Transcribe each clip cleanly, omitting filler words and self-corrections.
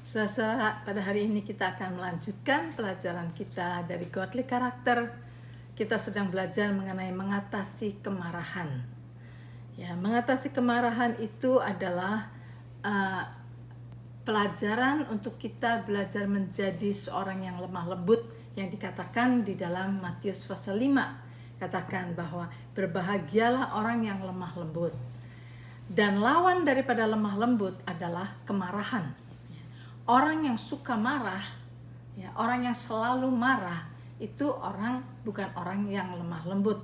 Saudara, pada hari ini kita akan melanjutkan pelajaran kita dari Godly Character. Kita sedang belajar mengenai mengatasi kemarahan. Ya, mengatasi kemarahan itu adalah pelajaran untuk kita belajar menjadi seorang yang lemah lembut, yang dikatakan di dalam Matius pasal 5. Katakan bahwa berbahagialah orang yang lemah lembut. Dan lawan daripada lemah lembut adalah kemarahan. Orang yang suka marah, ya, orang yang selalu marah, itu bukan orang yang lemah lembut.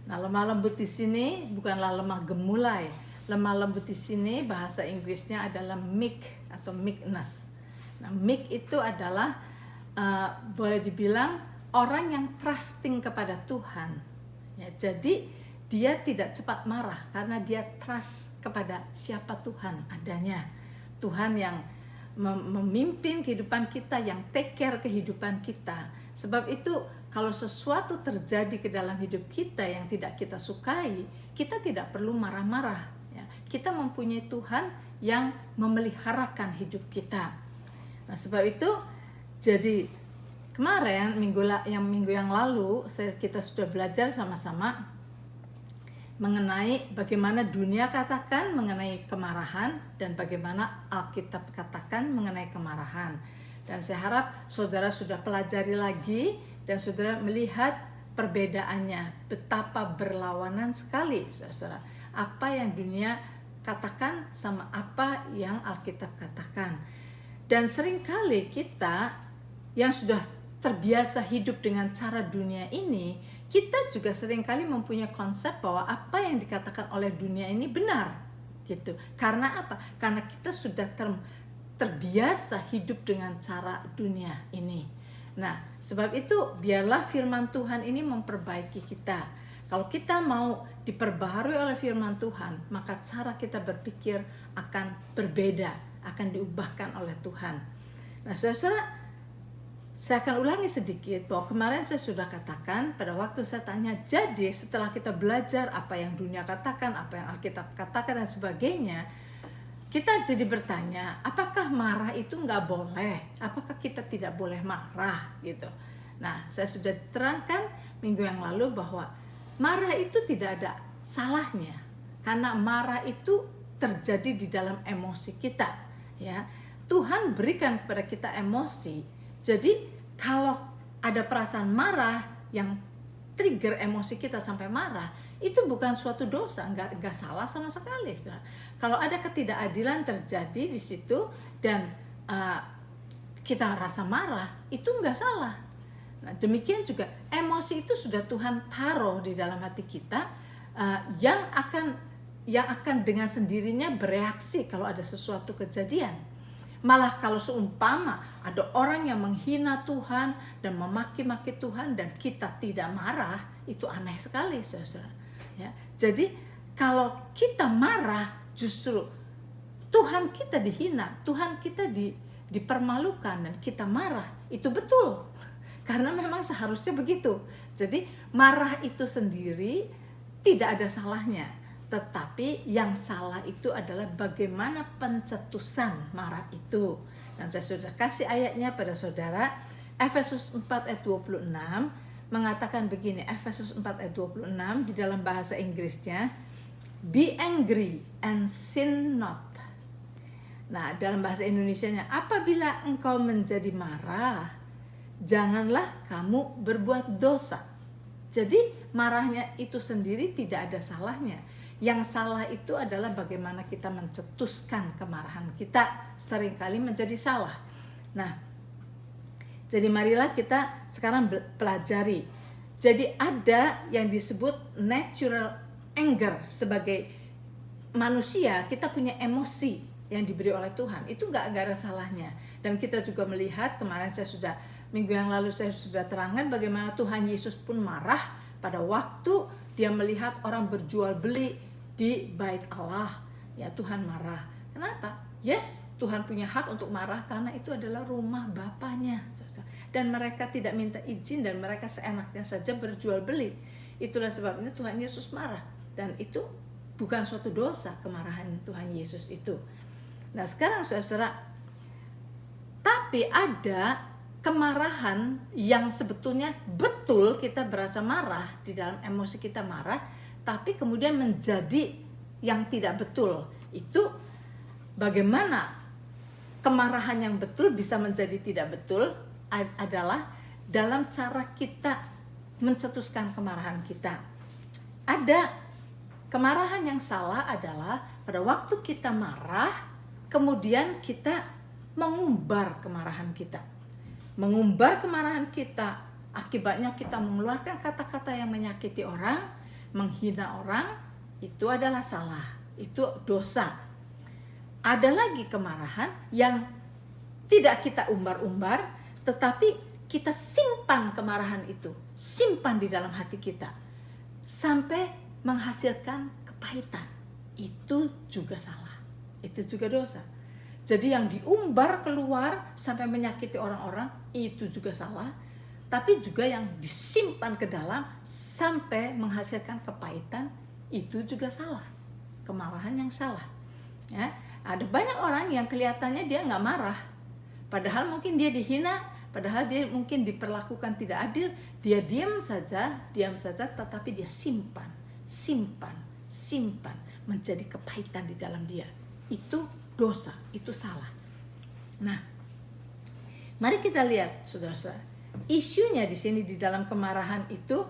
Nah, lemah lembut di sini bukanlah lemah gemulai. Lemah lembut di sini bahasa Inggrisnya adalah meek atau meekness. Nah, meek itu adalah boleh dibilang orang yang trusting kepada Tuhan. Ya, jadi dia tidak cepat marah karena dia trust kepada siapa Tuhan adanya. Tuhan yang memimpin kehidupan kita, yang take care kehidupan kita. Sebab itu kalau sesuatu terjadi ke dalam hidup kita yang tidak kita sukai, kita tidak perlu marah-marah, ya. Kita mempunyai Tuhan yang memeliharakan hidup kita. Nah, sebab itu jadi kemarin minggu yang lalu kita sudah belajar sama-sama mengenai bagaimana dunia katakan mengenai kemarahan dan bagaimana Alkitab katakan mengenai kemarahan. Dan saya harap saudara sudah pelajari lagi dan saudara melihat perbedaannya, betapa berlawanan sekali saudara. Apa yang dunia katakan sama apa yang Alkitab katakan. Dan seringkali kita yang sudah terbiasa hidup dengan cara dunia ini, kita juga seringkali mempunyai konsep bahwa apa yang dikatakan oleh dunia ini benar, gitu. Karena apa? Karena kita sudah terbiasa hidup dengan cara dunia ini. Nah, sebab itu biarlah firman Tuhan ini memperbaiki kita. Kalau kita mau diperbaharui oleh firman Tuhan, maka cara kita berpikir akan berbeda, akan diubahkan oleh Tuhan. Nah, saudara, saya akan ulangi sedikit bahwa kemarin saya sudah katakan pada waktu saya tanya, jadi setelah kita belajar apa yang dunia katakan, apa yang Alkitab katakan dan sebagainya, kita jadi bertanya, apakah marah itu nggak boleh? Apakah kita tidak boleh marah gitu? Nah, saya sudah terangkan minggu yang lalu bahwa marah itu tidak ada salahnya, karena marah itu terjadi di dalam emosi kita, ya. Tuhan berikan kepada kita emosi. Jadi kalau ada perasaan marah yang trigger emosi kita sampai marah, itu bukan suatu dosa, nggak salah sama sekali. Kalau ada ketidakadilan terjadi di situ dan kita rasa marah, itu nggak salah. Nah, demikian juga emosi itu sudah Tuhan taruh di dalam hati kita, yang akan dengan sendirinya bereaksi kalau ada sesuatu kejadian. Malah kalau seumpama ada orang yang menghina Tuhan dan memaki-maki Tuhan dan kita tidak marah, itu aneh sekali, saudara. Ya, jadi kalau kita marah, justru Tuhan kita dihina, Tuhan kita dipermalukan dan kita marah, itu betul. Karena memang seharusnya begitu. Jadi marah itu sendiri tidak ada salahnya. Tetapi yang salah itu adalah bagaimana pencetusan marah itu. Dan saya sudah kasih ayatnya pada saudara. Efesus 4 ayat 26 mengatakan begini. Efesus 4 ayat 26 di dalam bahasa Inggrisnya, be angry and sin not. Nah, dalam bahasa Indonesianya, apabila engkau menjadi marah, janganlah kamu berbuat dosa. Jadi marahnya itu sendiri tidak ada salahnya. Yang salah itu adalah bagaimana kita mencetuskan kemarahan kita, seringkali menjadi salah. Nah, jadi marilah kita sekarang pelajari. Jadi ada yang disebut natural anger. Sebagai manusia, kita punya emosi yang diberi oleh Tuhan. Itu nggak ada salahnya. Dan kita juga melihat, kemarin minggu yang lalu saya sudah terangkan bagaimana Tuhan Yesus pun marah pada waktu dia melihat orang berjual beli di bait Allah, ya. Tuhan marah. Kenapa? Yes, Tuhan punya hak untuk marah karena itu adalah rumah Bapaknya. Dan mereka tidak minta izin dan mereka seenaknya saja berjual beli. Itulah sebabnya Tuhan Yesus marah. Dan itu bukan suatu dosa, kemarahan Tuhan Yesus itu. Nah, sekarang saudara, Tetapi ada kemarahan yang sebetulnya betul kita berasa marah, di dalam emosi kita marah, tapi kemudian menjadi yang tidak betul. Itu bagaimana kemarahan yang betul bisa menjadi tidak betul adalah dalam cara kita mencetuskan kemarahan kita. Ada kemarahan yang salah adalah pada waktu kita marah, kemudian kita mengumbar kemarahan kita. Mengumbar kemarahan kita, akibatnya kita mengeluarkan kata-kata yang menyakiti orang, menghina orang, itu adalah salah, itu dosa. Ada lagi kemarahan yang tidak kita umbar-umbar, tetapi kita simpan kemarahan itu, simpan di dalam hati kita, sampai menghasilkan kepahitan. Itu juga salah, itu juga dosa. Jadi yang diumbar keluar sampai menyakiti orang-orang itu juga salah, tapi juga yang disimpan ke dalam sampai menghasilkan kepahitan itu juga salah. Kemarahan yang salah. Ya, ada banyak orang yang kelihatannya dia nggak marah, padahal mungkin dia dihina, padahal dia mungkin diperlakukan tidak adil, dia diam saja, tetapi dia simpan menjadi kepahitan di dalam dia. Itu dosa, itu salah. Nah, mari kita lihat, saudara-saudara, isunya di sini di dalam kemarahan itu,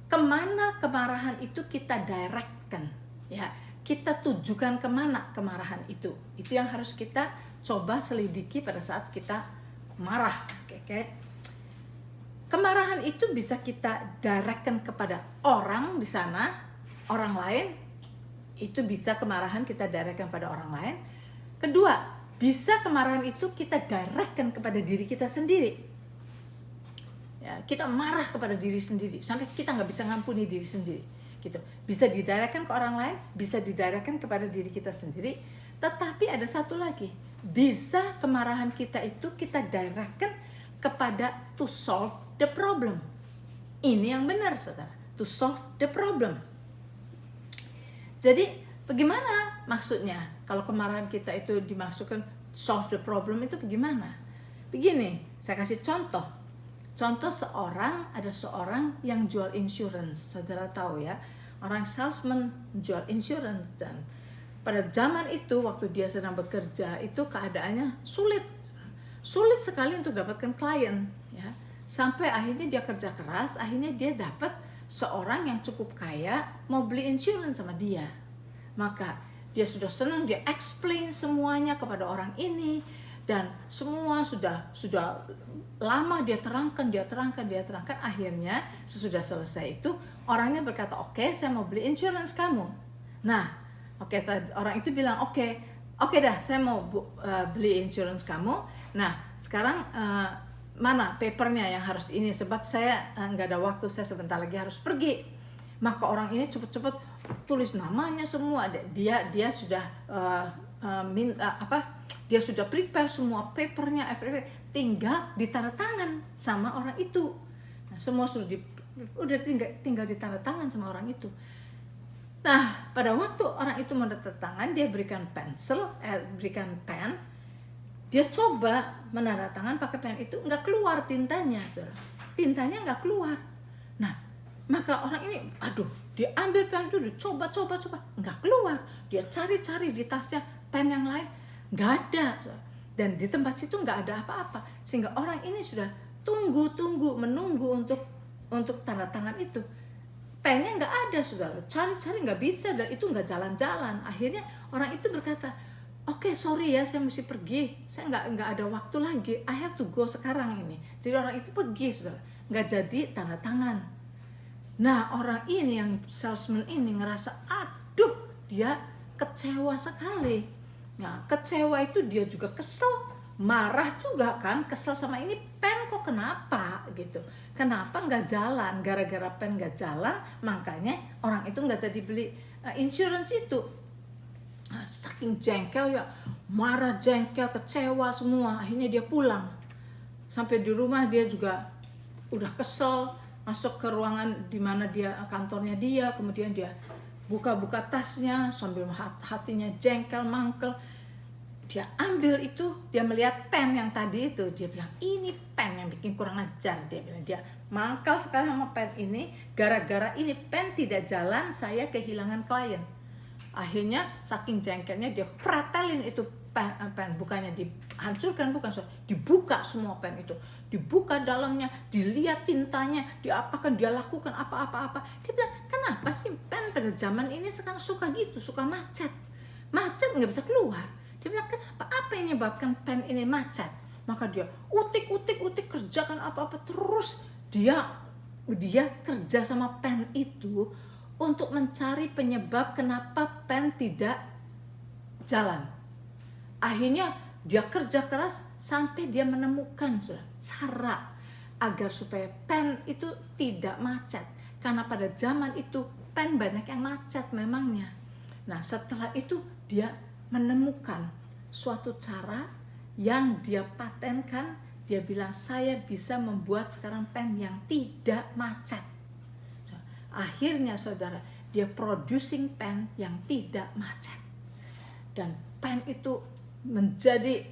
kemana kemarahan itu kita directkan, ya, kita tujukan kemana kemarahan itu yang harus kita coba selidiki pada saat kita marah. Oke. Kemarahan itu bisa kita directkan kepada orang di sana, orang lain. Itu bisa kemarahan kita directkan pada orang lain. Kedua, bisa kemarahan itu kita directkan kepada diri kita sendiri. Ya, kita marah kepada diri sendiri sampai kita nggak bisa ngampuni diri sendiri. Gitu. Bisa didirectkan ke orang lain, bisa didirectkan kepada diri kita sendiri. Tetapi ada satu lagi, bisa kemarahan kita itu kita directkan kepada to solve the problem. Ini yang benar, saudara, to solve the problem. Jadi bagaimana maksudnya kalau kemarahan kita itu dimaksudkan solve the problem itu bagaimana? Begini, saya kasih contoh. Contoh ada seorang yang jual insurance, saudara tahu ya, orang salesman jual insurance, dan pada zaman itu waktu dia sedang bekerja itu keadaannya sulit sekali untuk dapatkan klien, ya. Sampai akhirnya dia kerja keras, akhirnya dia dapat seorang yang cukup kaya mau beli insurance sama dia. Maka dia sudah senang, dia explain semuanya kepada orang ini, dan semua sudah lama dia terangkan. Akhirnya sesudah selesai itu orangnya berkata, oke, saya mau beli insurance kamu. Nah, orang itu bilang oke dah, saya mau beli insurance kamu. Nah, sekarang mana papernya yang harus ini, sebab saya nggak ada waktu, saya sebentar lagi harus pergi. Maka orang ini cepet-cepet tulis namanya semua, dia sudah dia sudah prepare semua papernya, tinggal ditandatangan sama orang itu. Nah, semua sudah tinggal ditandatangan sama orang itu. Nah, pada waktu orang itu menandatangan, dia berikan berikan pen, dia coba menandatangan pakai pen itu, nggak keluar tintanya, tintanya nggak keluar. Nah, maka orang ini, dia ambil pen itu, dia coba, nggak keluar. Dia cari di tasnya pen yang lain, nggak ada. Dan di tempat situ nggak ada apa-apa. Sehingga orang ini sudah menunggu untuk tanda tangan itu. Pennya nggak ada, saudara. Cari nggak bisa, dan itu nggak jalan-jalan. Akhirnya orang itu berkata, oke, sorry ya, saya mesti pergi. Saya nggak ada waktu lagi. I have to go sekarang ini. Jadi orang itu pergi, saudara. Nggak jadi tanda tangan. Nah, orang ini yang salesman ini ngerasa, dia kecewa sekali. Nah, kecewa itu dia juga kesel, marah juga kan, kesel sama ini pen kok kenapa gitu. Kenapa nggak jalan? Gara-gara pen nggak jalan, makanya orang itu nggak jadi beli insurance itu. Nah, saking jengkel ya, marah, jengkel, kecewa semua. Akhirnya dia pulang. Sampai di rumah dia juga udah kesel. Masuk ke ruangan di mana dia kantornya dia, kemudian dia buka tasnya sambil hatinya jengkel, mangkel. dia ambil itu, dia melihat pen yang tadi itu, dia bilang ini pen yang bikin kurang ajar, dia bilang, dia mangkal sekali sama pen ini, gara-gara ini pen tidak jalan, saya kehilangan klien. Akhirnya saking jengkelnya dia pretelin itu pen, bukannya dihancurkan, bukan, dibuka semua pen itu, dibuka dalamnya, dilihat tintanya, diapakan, dia lakukan apa-apa. Dia bilang, kenapa sih pen pada zaman ini sekarang suka gitu, suka macet nggak bisa keluar. Dia bilang, kenapa? Apa yang menyebabkan pen ini macet? Maka dia utik, kerjakan apa-apa terus. Dia kerja sama pen itu untuk mencari penyebab kenapa pen tidak jalan. Akhirnya dia kerja keras sampai dia menemukan cara agar supaya pen itu tidak macet. Karena pada zaman itu pen banyak yang macet memangnya. Nah, setelah itu dia menemukan suatu cara yang dia patenkan. Dia bilang, saya bisa membuat sekarang pen yang tidak macet. Akhirnya saudara, dia producing pen yang tidak macet. Dan pen itu menjadi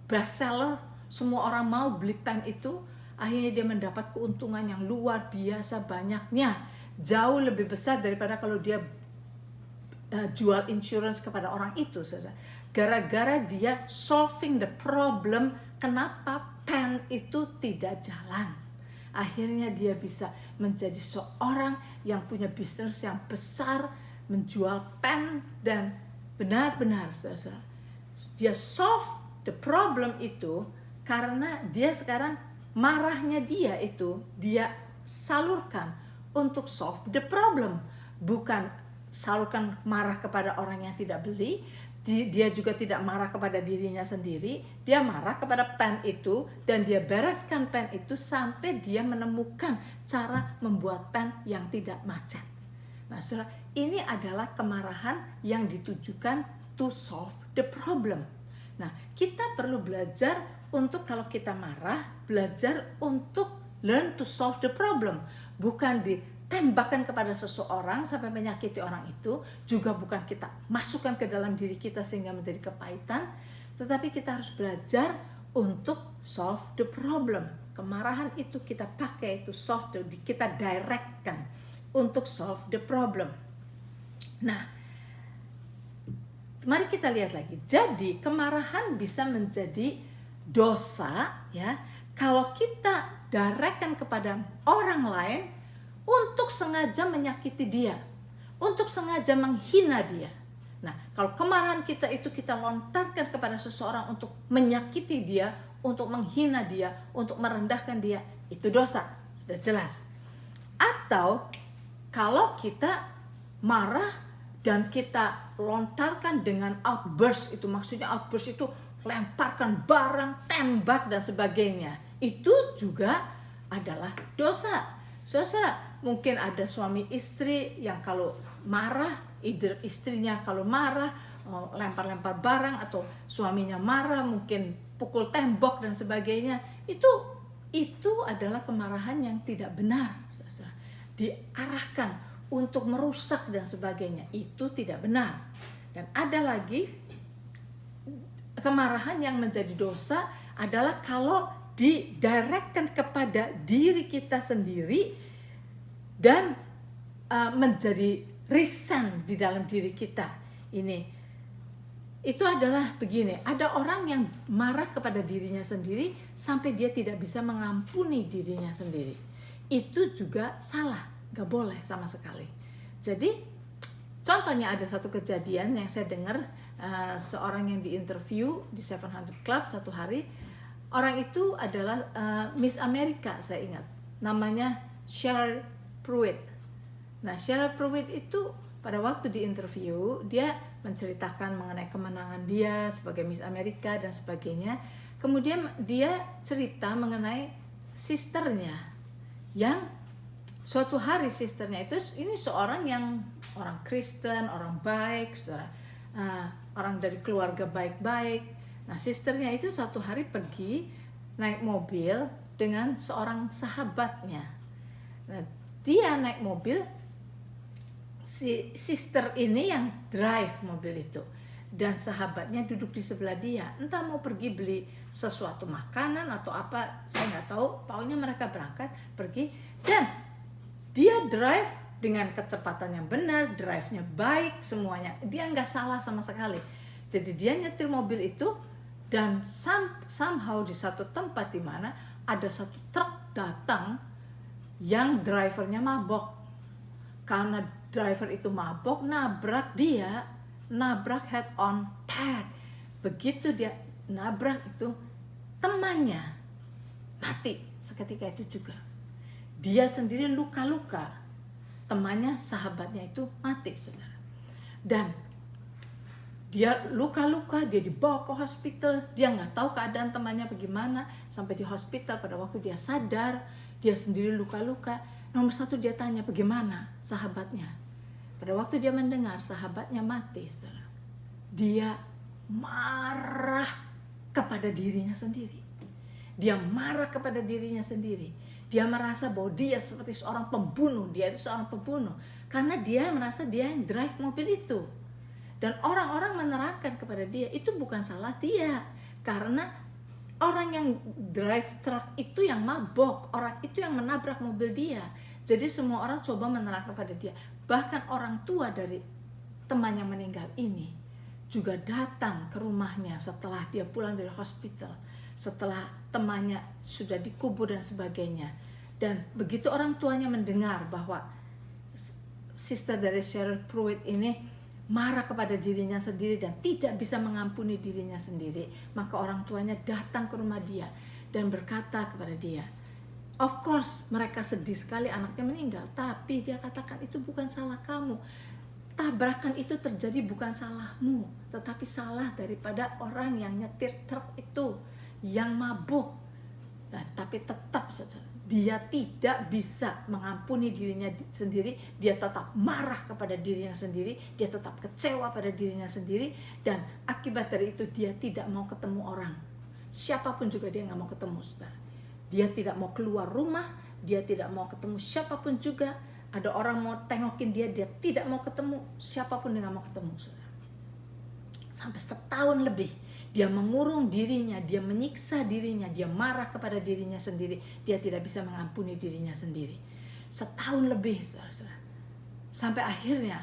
best seller. Semua orang mau beli pen itu. Akhirnya dia mendapat keuntungan yang luar biasa banyaknya. Jauh lebih besar daripada kalau dia jual insurance kepada orang itu, saudara. Gara-gara dia solving the problem, kenapa pen itu tidak jalan. Akhirnya dia bisa menjadi seorang yang punya bisnis yang besar, menjual pen, dan benar-benar, saudara, dia solve the problem itu karena dia sekarang marahnya dia itu dia salurkan untuk solve the problem, bukan salurkan marah kepada orang yang tidak beli. Dia juga tidak marah kepada dirinya sendiri, dia marah kepada pen itu, dan dia bereskan pen itu sampai dia menemukan cara membuat pen yang tidak macet. Nah, saudara, ini adalah kemarahan yang ditujukan to solve the problem. Nah, kita perlu belajar untuk kalau kita marah, belajar untuk learn to solve the problem, bukan ditembakkan kepada seseorang sampai menyakiti orang itu, juga bukan kita masukkan ke dalam diri kita sehingga menjadi kepahitan, tetapi kita harus belajar untuk solve the problem. Kemarahan itu kita pakai itu kita directkan untuk solve the problem. Nah, mari kita lihat lagi. Jadi kemarahan bisa menjadi dosa ya kalau kita directkan kepada orang lain untuk sengaja menyakiti dia, untuk sengaja menghina dia. Nah, kalau kemarahan kita itu kita lontarkan kepada seseorang untuk menyakiti dia, untuk menghina dia, untuk merendahkan dia, itu dosa, sudah jelas. Atau kalau kita marah dan kita lontarkan dengan outburst, itu maksudnya outburst itu lemparkan barang, tembak dan sebagainya, itu juga adalah dosa. Saudara, mungkin ada suami istri yang kalau marah, istrinya kalau marah lempar-lempar barang, atau suaminya marah mungkin pukul tembok dan sebagainya, itu adalah kemarahan yang tidak benar. Saudara, diarahkan untuk merusak dan sebagainya, itu tidak benar. Dan ada lagi kemarahan yang menjadi dosa adalah kalau didirectkan kepada diri kita sendiri dan menjadi resent di dalam diri kita. Itu adalah begini, ada orang yang marah kepada dirinya sendiri sampai dia tidak bisa mengampuni dirinya sendiri. Itu juga salah, gak boleh sama sekali. Jadi contohnya ada satu kejadian yang saya dengar, seorang yang diinterview di 700 Club satu hari. Orang itu adalah Miss America, saya ingat, namanya Sheryl Pruitt. Nah, Sheryl Pruitt itu pada waktu diinterview, dia menceritakan mengenai kemenangan dia sebagai Miss America dan sebagainya. Kemudian dia cerita mengenai sisternya, yang suatu hari sisternya itu, ini seorang yang orang Kristen, orang baik, saudara, orang dari keluarga baik-baik. Nah, sisternya itu suatu hari pergi naik mobil dengan seorang sahabatnya. Nah, dia naik mobil, si sister ini yang drive mobil itu. dan sahabatnya duduk di sebelah dia, entah mau pergi beli sesuatu makanan atau apa, saya nggak tahu. Pokoknya mereka berangkat pergi, dan dia drive dengan kecepatan yang benar, drive-nya baik, semuanya dia nggak salah sama sekali. Jadi dia nyetir mobil itu, dan somehow di satu tempat di mana ada satu truk datang yang drivernya mabok. Karena driver itu mabok, nabrak dia, nabrak head on, tag. Begitu dia nabrak itu, temannya mati seketika itu juga. Dia sendiri luka-luka, temannya, sahabatnya itu mati, saudara. Dan dia luka-luka, dia dibawa ke hospital, dia nggak tahu keadaan temannya bagaimana. Sampai di hospital, pada waktu dia sadar, dia sendiri luka-luka. Nomor satu dia tanya bagaimana sahabatnya. Pada waktu dia mendengar sahabatnya mati, saudara, dia marah kepada dirinya sendiri. Dia marah kepada dirinya sendiri. Dia merasa bahwa dia seperti seorang pembunuh. Dia itu seorang pembunuh karena dia merasa dia yang drive mobil itu. Dan orang-orang menerangkan kepada dia itu bukan salah dia, karena orang yang drive truck itu yang mabok, orang itu yang menabrak mobil dia. Jadi semua orang coba menerangkan kepada dia. Bahkan orang tua dari teman yang meninggal ini juga datang ke rumahnya setelah dia pulang dari hospital, setelah temannya sudah dikubur dan sebagainya. Dan begitu orang tuanya mendengar bahwa sister dari Sheryl Pruitt ini marah kepada dirinya sendiri dan tidak bisa mengampuni dirinya sendiri, maka orang tuanya datang ke rumah dia dan berkata kepada dia, of course mereka sedih sekali anaknya meninggal, tapi dia katakan itu bukan salah kamu. Tabrakan itu terjadi bukan salahmu, tetapi salah daripada orang yang nyetir truk itu, yang mabuk. Nah, tapi tetap saja dia tidak bisa mengampuni dirinya sendiri. Dia tetap marah kepada dirinya sendiri, dia tetap kecewa pada dirinya sendiri, dan akibat dari itu dia tidak mau ketemu orang. Siapapun juga dia nggak mau ketemu, saudara. Dia tidak mau keluar rumah, dia tidak mau ketemu siapapun juga. Ada orang mau tengokin dia, dia tidak mau ketemu siapapun, dia nggak mau ketemu, saudara. Sampai setahun lebih dia mengurung dirinya, dia menyiksa dirinya, dia marah kepada dirinya sendiri, dia tidak bisa mengampuni dirinya sendiri. Setahun lebih, saudara. Sampai akhirnya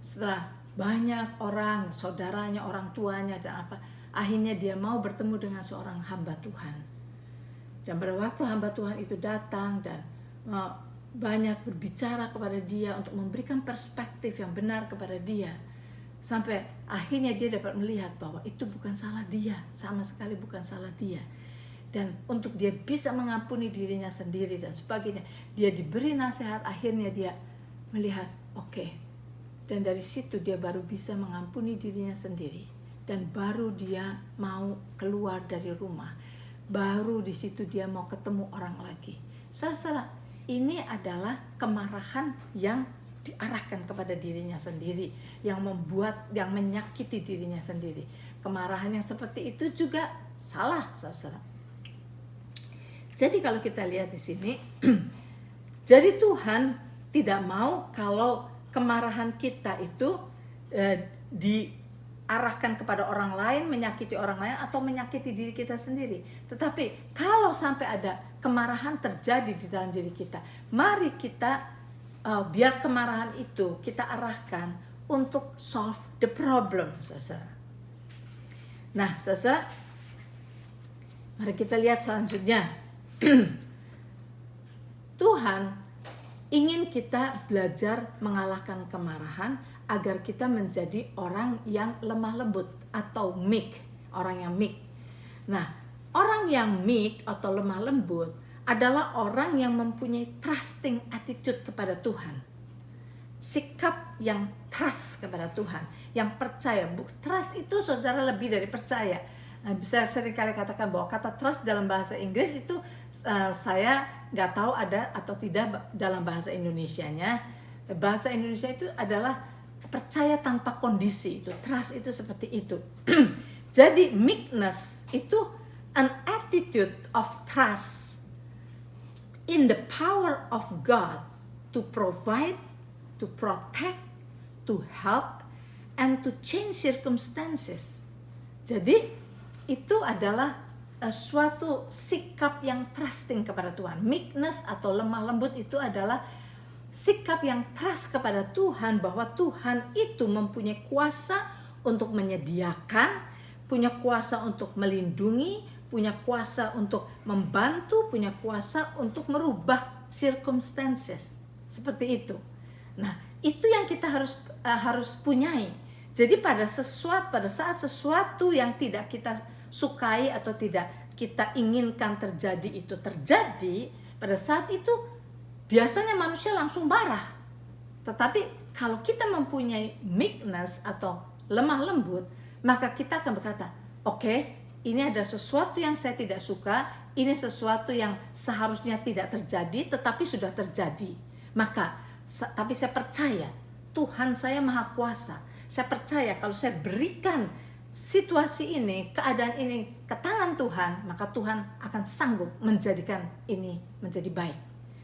setelah banyak orang, saudaranya, orang tuanya dan apa, akhirnya dia mau bertemu dengan seorang hamba Tuhan. Dan pada waktu hamba Tuhan itu datang dan banyak berbicara kepada dia untuk memberikan perspektif yang benar kepada dia, sampai akhirnya dia dapat melihat bahwa itu bukan salah dia, sama sekali bukan salah dia. Dan untuk dia bisa mengampuni dirinya sendiri dan sebagainya, dia diberi nasihat, akhirnya dia melihat oke. Dan dari situ dia baru bisa mengampuni dirinya sendiri, dan baru dia mau keluar dari rumah, baru di situ dia mau ketemu orang lagi. Saudara, ini adalah kemarahan yang diarahkan kepada dirinya sendiri, yang membuat, yang menyakiti dirinya sendiri. Kemarahan yang seperti itu juga salah, saudara. Jadi kalau kita lihat di sini, jadi Tuhan tidak mau kalau kemarahan kita itu diarahkan kepada orang lain, menyakiti orang lain atau menyakiti diri kita sendiri. Tetapi kalau sampai ada kemarahan terjadi di dalam diri kita, mari kita biar kemarahan itu kita arahkan untuk solve the problem, saudara. Nah, saudara, mari kita lihat selanjutnya. Tuhan ingin kita belajar mengalahkan kemarahan agar kita menjadi orang yang lemah lembut atau meek, orang yang meek. Nah, orang yang meek atau lemah lembut adalah orang yang mempunyai trusting attitude kepada Tuhan. Sikap yang trust kepada Tuhan, yang percaya. Trust itu, saudara, lebih dari percaya. Bisa seringkali katakan bahwa kata trust dalam bahasa Inggris itu saya nggak tahu ada atau tidak dalam bahasa Indonesianya. Bahasa Indonesia itu adalah percaya tanpa kondisi, itu trust itu seperti itu. Jadi meekness itu an attitude of trust in the power of God to provide, to protect, to help, and to change circumstances. Jadi itu adalah suatu sikap yang trusting kepada Tuhan. Meekness atau lemah lembut itu adalah sikap yang trust kepada Tuhan, bahwa Tuhan itu mempunyai kuasa untuk menyediakan, punya kuasa untuk melindungi, punya kuasa untuk membantu, punya kuasa untuk merubah circumstances. Seperti itu. Nah, itu yang kita harus punyai. Jadi pada saat sesuatu yang tidak kita sukai atau tidak kita inginkan terjadi itu terjadi, pada saat itu biasanya manusia langsung marah. Tetapi kalau kita mempunyai meekness atau lemah lembut, maka kita akan berkata, oke, ini ada sesuatu yang saya tidak suka, ini sesuatu yang seharusnya tidak terjadi tetapi sudah terjadi. Tapi saya percaya Tuhan saya Maha Kuasa. Saya percaya kalau saya berikan situasi ini, keadaan ini ke tangan Tuhan, maka Tuhan akan sanggup menjadikan ini menjadi baik.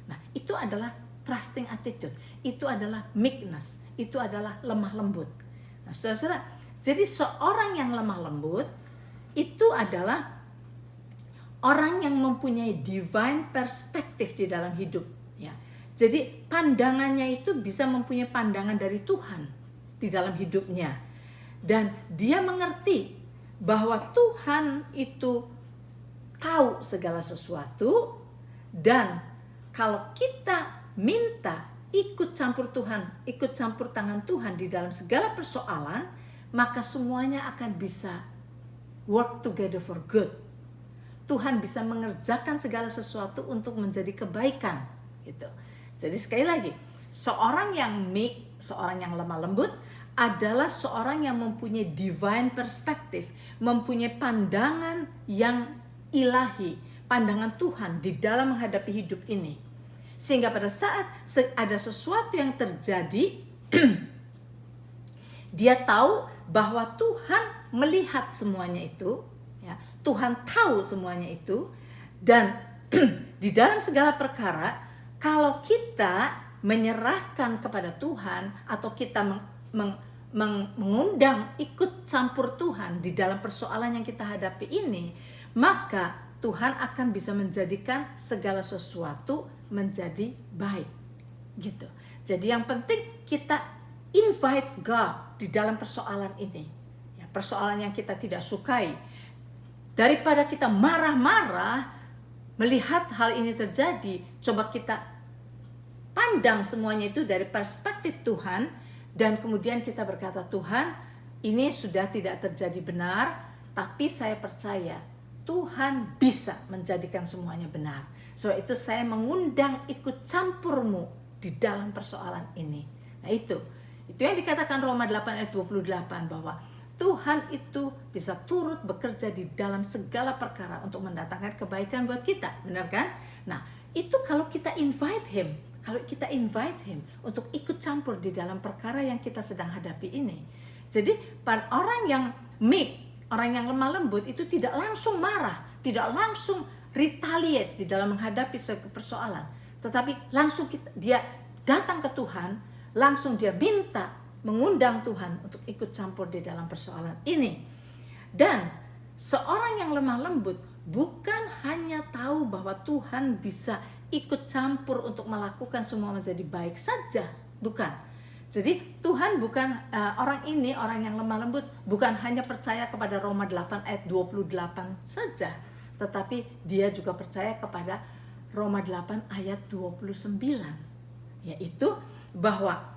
Nah, itu adalah trusting attitude. Itu adalah meekness. Itu adalah lemah lembut. Nah, saudara-saudara, jadi seorang yang lemah lembut itu adalah orang yang mempunyai divine perspective di dalam hidup. Ya. Jadi pandangannya itu bisa mempunyai pandangan dari Tuhan di dalam hidupnya, dan dia mengerti bahwa Tuhan itu tahu segala sesuatu, dan kalau kita minta ikut campur Tuhan, ikut campur tangan Tuhan di dalam segala persoalan, maka semuanya akan bisa work together for good. Tuhan bisa mengerjakan segala sesuatu untuk menjadi kebaikan gitu. Jadi sekali lagi, seorang yang meek, seorang yang lemah lembut adalah seorang yang mempunyai divine perspective, mempunyai pandangan yang ilahi, pandangan Tuhan di dalam menghadapi hidup ini. Sehingga pada saat ada sesuatu yang terjadi, dia tahu bahwa Tuhan melihat semuanya itu, ya, Tuhan tahu semuanya itu, dan di dalam segala perkara, kalau kita menyerahkan kepada Tuhan atau kita mengundang ikut campur Tuhan di dalam persoalan yang kita hadapi ini, maka Tuhan akan bisa menjadikan segala sesuatu menjadi baik gitu. Jadi yang penting kita invite God di dalam persoalan ini, ya, persoalan yang kita tidak sukai. Daripada kita marah-marah melihat hal ini terjadi, coba kita pandang semuanya itu dari perspektif Tuhan, dan kemudian kita berkata, Tuhan, ini sudah tidak terjadi benar, tapi saya percaya Tuhan bisa menjadikan semuanya benar. Sebab itu saya mengundang ikut campurmu di dalam persoalan ini. Nah itu yang dikatakan Roma 8 ayat 28, bahwa Tuhan itu bisa turut bekerja di dalam segala perkara untuk mendatangkan kebaikan buat kita, benar kan? Nah itu kalau kita invite Him, untuk ikut campur di dalam perkara yang kita sedang hadapi ini. Jadi orang yang meek, orang yang lemah lembut itu tidak langsung marah, tidak langsung retaliate di dalam menghadapi suatu persoalan, tetapi langsung dia datang ke Tuhan, langsung dia minta, mengundang Tuhan untuk ikut campur di dalam persoalan ini. Dan seorang yang lemah lembut bukan hanya tahu bahwa Tuhan bisa ikut campur untuk melakukan semua menjadi baik saja, bukan. Jadi Tuhan bukan orang yang lemah lembut bukan hanya percaya kepada Roma 8 ayat 28 saja, tetapi dia juga percaya kepada Roma 8 ayat 29, yaitu bahwa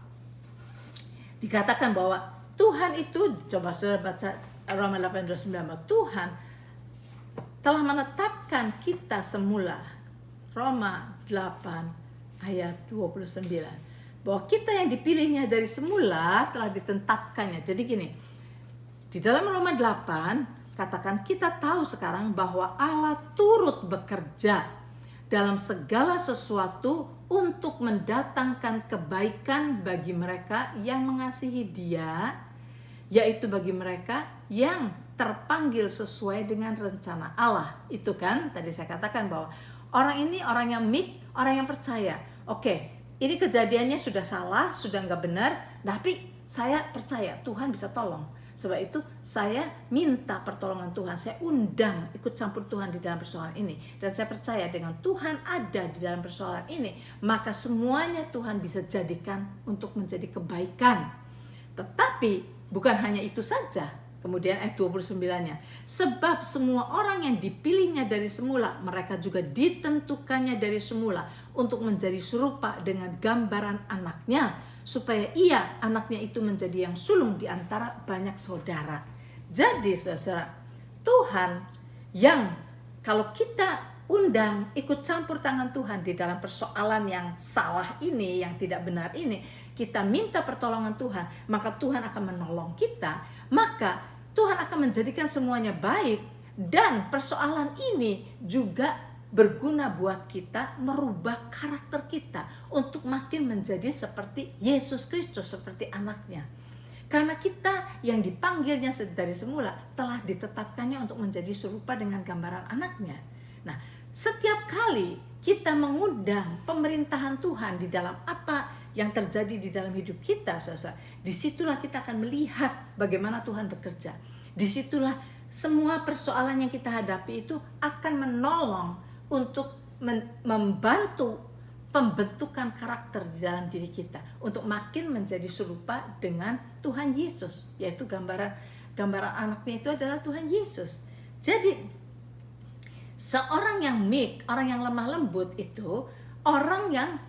dikatakan bahwa Tuhan itu, coba saudara baca Roma 8 ayat 29, bahwa Tuhan telah menetapkan kita semula, Roma 8 ayat 29, bahwa kita yang dipilihnya dari semula telah ditetapkannya. Jadi gini, di dalam Roma 8 katakan kita tahu sekarang bahwa Allah turut bekerja dalam segala sesuatu untuk mendatangkan kebaikan bagi mereka yang mengasihi Dia, yaitu bagi mereka yang terpanggil sesuai dengan rencana Allah. Itu kan tadi saya katakan bahwa orang ini orang yang meek, orang yang percaya. Oke, ini kejadiannya sudah salah, sudah nggak benar, tapi saya percaya Tuhan bisa tolong. Sebab itu saya minta pertolongan Tuhan, saya undang ikut campur Tuhan di dalam persoalan ini. Dan saya percaya dengan Tuhan ada di dalam persoalan ini, maka semuanya Tuhan bisa jadikan untuk menjadi kebaikan. Tetapi bukan hanya itu saja. Kemudian ayat 29-nya, sebab semua orang yang dipilihnya dari semula, mereka juga ditentukannya dari semula untuk menjadi serupa dengan gambaran anaknya, supaya ia, anaknya itu, menjadi yang sulung di antara banyak saudara. Jadi saudara, Tuhan yang kalau kita undang ikut campur tangan Tuhan di dalam persoalan yang salah ini, yang tidak benar ini, kita minta pertolongan Tuhan, maka Tuhan akan menolong kita, maka Tuhan akan menjadikan semuanya baik. Dan persoalan ini juga berguna buat kita merubah karakter kita untuk makin menjadi seperti Yesus Kristus, seperti anaknya. Karena kita yang dipanggilnya dari semula telah ditetapkannya untuk menjadi serupa dengan gambaran anaknya. Nah, setiap kali kita mengundang pemerintahan Tuhan di dalam apa yang terjadi di dalam hidup kita, saudara, disitulah kita akan melihat bagaimana Tuhan bekerja. Disitulah semua persoalan yang kita hadapi itu akan menolong untuk membantu pembentukan karakter di dalam diri kita untuk makin menjadi serupa dengan Tuhan Yesus, yaitu gambaran anaknya itu adalah Tuhan Yesus. Jadi seorang yang meek, orang yang lemah lembut itu orang yang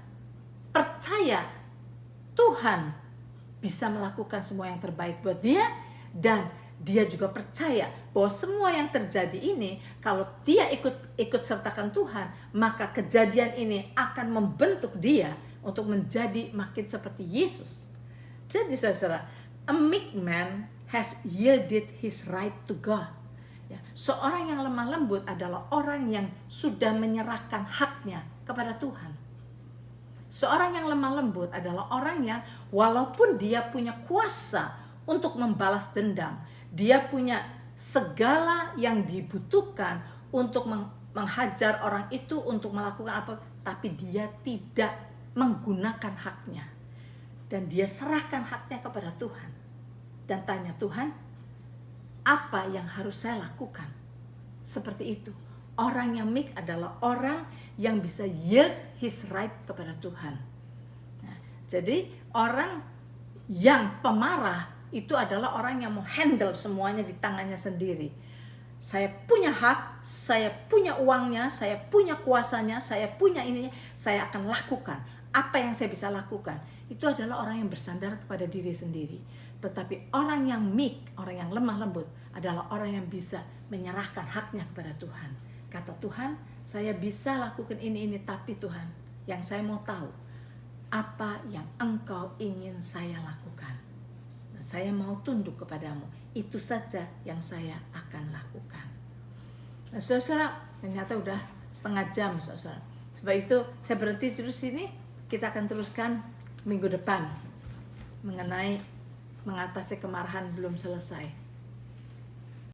percaya Tuhan bisa melakukan semua yang terbaik buat dia, dan dia juga percaya bahwa semua yang terjadi ini, kalau dia ikut sertakan Tuhan, maka kejadian ini akan membentuk dia untuk menjadi makin seperti Yesus. Jadi saudara, a meek man has yielded his right to God. Ya, seorang yang lemah lembut adalah orang yang sudah menyerahkan haknya kepada Tuhan. Seorang yang lemah lembut adalah orang yang walaupun dia punya kuasa untuk membalas dendam, dia punya segala yang dibutuhkan untuk menghajar orang itu, untuk melakukan apa, tapi dia tidak menggunakan haknya. Dan dia serahkan haknya kepada Tuhan. Dan tanya, Tuhan, apa yang harus saya lakukan? Seperti itu. Orang yang meek adalah orang yang bisa yield his right kepada Tuhan. Nah, jadi orang yang pemarah itu adalah orang yang mau handle semuanya di tangannya sendiri. Saya punya hak, saya punya uangnya, saya punya kuasanya, saya punya ininya, saya akan lakukan. Apa yang saya bisa lakukan? Itu adalah orang yang bersandar kepada diri sendiri. Tetapi orang yang meek, orang yang lemah lembut adalah orang yang bisa menyerahkan haknya kepada Tuhan. Kata Tuhan, saya bisa lakukan ini, tapi Tuhan, yang saya mau tahu, apa yang Engkau ingin saya lakukan? Saya mau tunduk kepadamu. Itu saja yang saya akan lakukan. Nah, saudara, ternyata udah setengah jam, saudara. Sebab itu saya berhenti terus sini. Kita akan teruskan minggu depan mengenai mengatasi kemarahan belum selesai.